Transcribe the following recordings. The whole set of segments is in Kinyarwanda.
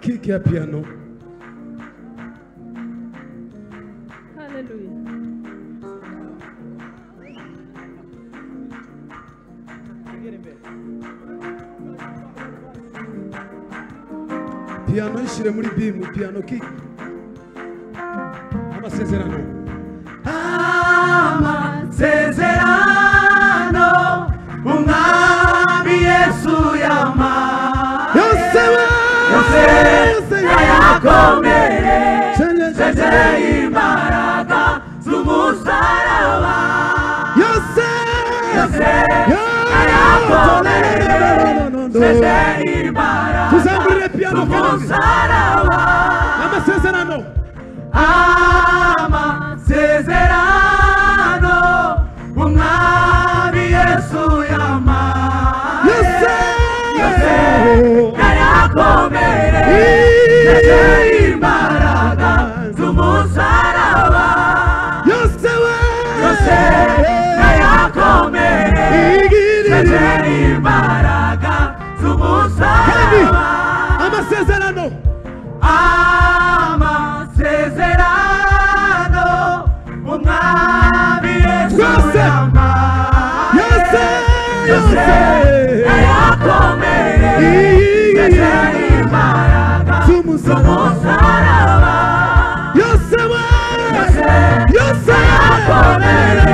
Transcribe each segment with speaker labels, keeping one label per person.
Speaker 1: Kick ya piano.
Speaker 2: Hallelujah.
Speaker 1: Piano ishire muri bimu, piano kick. Amasezerano.
Speaker 3: Amasezerano umwami Yesu yama
Speaker 1: Yose
Speaker 3: yakomere Jeje imbaraga z'umusaraba
Speaker 1: Yose
Speaker 3: yakomere Jeje imbaraga
Speaker 1: tuzamurire piano
Speaker 3: z'umusaraba
Speaker 1: amasezerano
Speaker 3: amasezerano umwami Yesu yama yakomere Jeje imbaraga z'umusaraba yose yakomere Jeje imbaraga z'umusaraba
Speaker 1: amasezerano
Speaker 3: umwami Yesu yama yakomere Jeje imbaraga z'umusaraba yose yakomere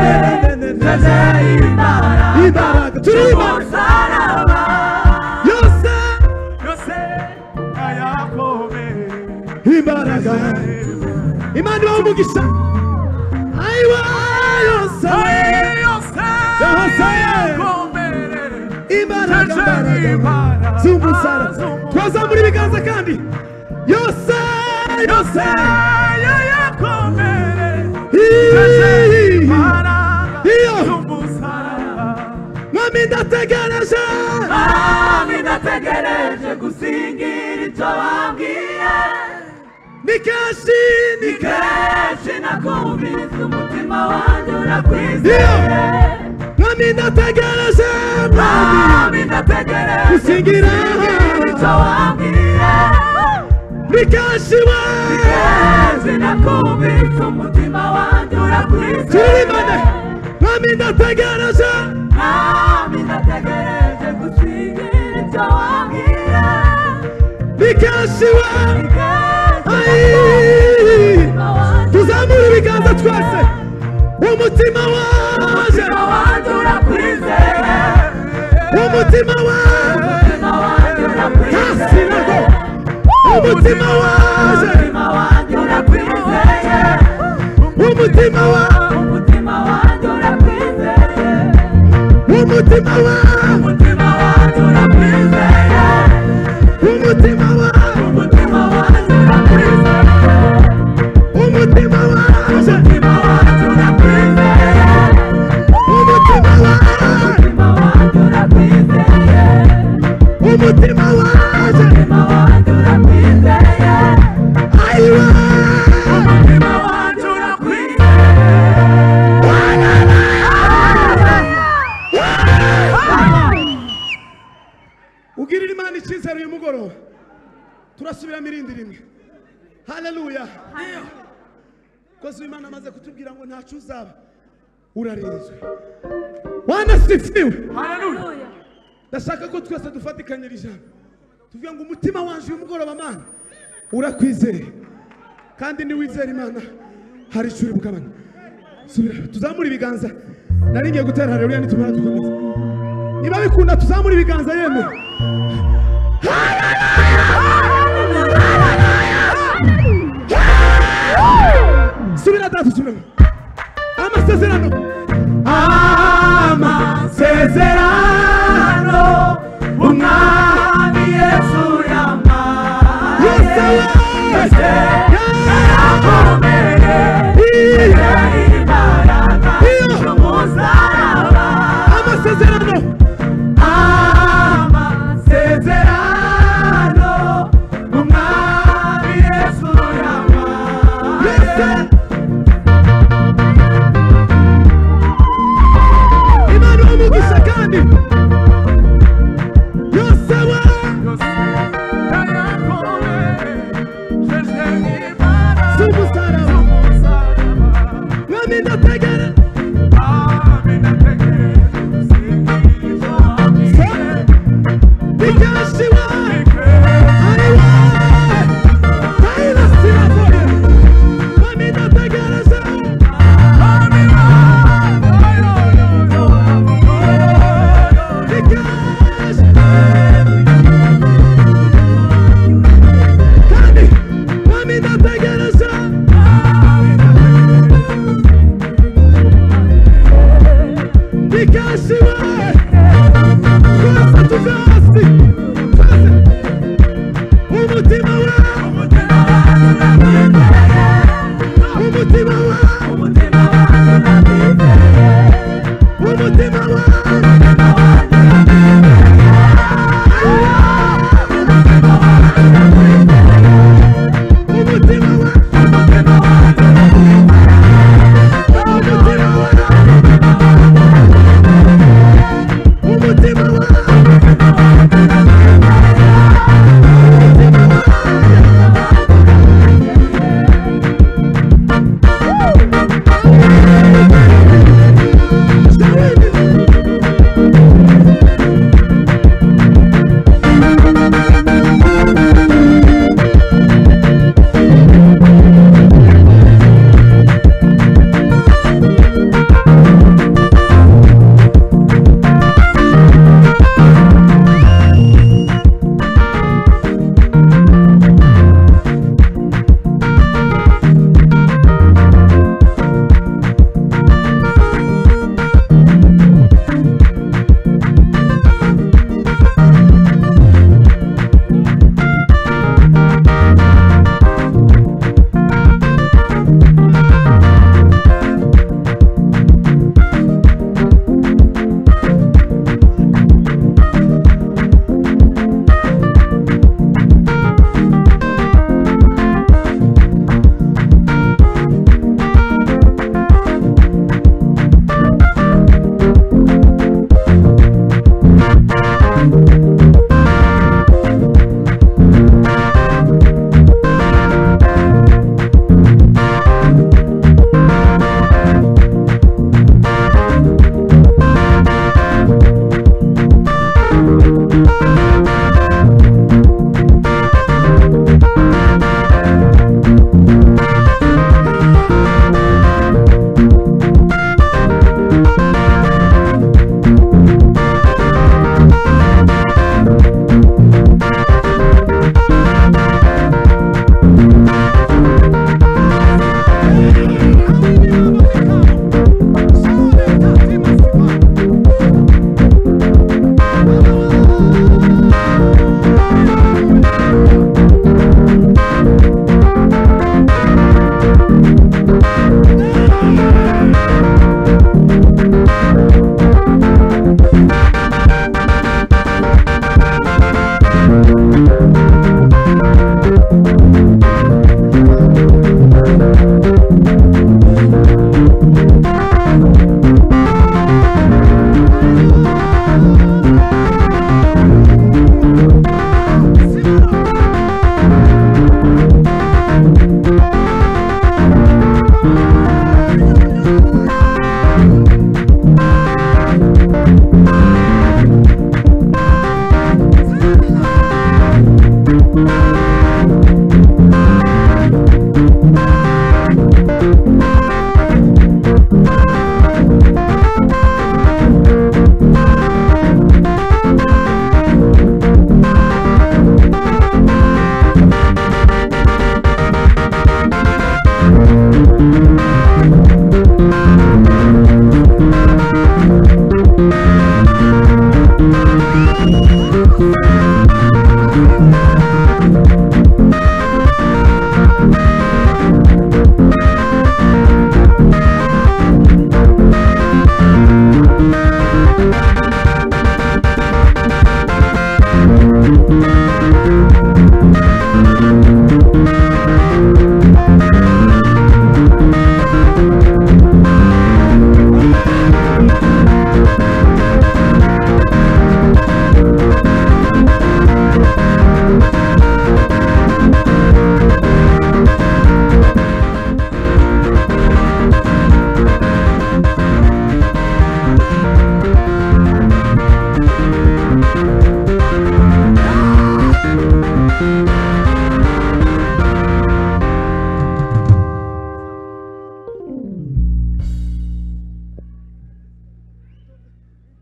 Speaker 3: Jeje imbaraga z'umusaraba yose yakomere
Speaker 1: imbaraga Imana ibahe umugisha aiwa yose imbaraga z'umusaraba twazamura ibiganza kandi yose
Speaker 3: yakomere
Speaker 1: Jeje
Speaker 3: imbaraga z'umusaraba
Speaker 1: Mwami ndategereje
Speaker 3: gusingira icyo wambwiye
Speaker 1: ni kenshi
Speaker 3: nakumvise umutima wanjye urakwizeye
Speaker 1: Mwami ndategereje gusingira
Speaker 3: icyo wambwiye
Speaker 1: ni kenshi
Speaker 3: nakumvise umutima wanjye urakwizeye
Speaker 1: turibane Mwami ndategereje
Speaker 3: gusingira icyo wambwiye
Speaker 1: ni kenshi tuzamura ibiganza twese umutima waje
Speaker 3: urakwizeye
Speaker 1: umutima waje hasi nago umutima waje
Speaker 3: urakwizeye
Speaker 1: umutima waje
Speaker 3: urakwizeye
Speaker 1: umutima waje
Speaker 3: umutima wanjye urakwizeye
Speaker 1: umutima waje
Speaker 3: umutima wanjye urakwizeye
Speaker 1: umutima waje
Speaker 3: umutima wanjye urakwizeye
Speaker 1: umutima waje
Speaker 3: umutima wanjye urakwizeye
Speaker 1: umutima waje
Speaker 3: umutima wanjye urakwizeye
Speaker 1: aiwa
Speaker 3: umutima wanjye urakwizeye
Speaker 1: ugirira Imana icyizere uyu mugoroba turasubiramo irindi rimwe haleluya kozi w'Imana amaze kutubwira ngo ntacyo uzaba urarezwe wanasifiwe
Speaker 3: haleluya
Speaker 1: ndashaka ko twese dufatikanye ijambo tuvuga ngo umutima wanje uyu mugoroba Mana urakwizeye kandi niwizera Imana hari icyo uri bugabane subira tuzamura ibiganza nari ngiye gutera haleluya nitumara dukomeza niba bikunda tuzamura ibiganza yeme subira datu subira amasezerano
Speaker 3: umwami Yesu yama yakomere imbaraga z'umusaraba
Speaker 1: amasezerano
Speaker 3: umwami Yesu yama
Speaker 1: Imana umugisha kandi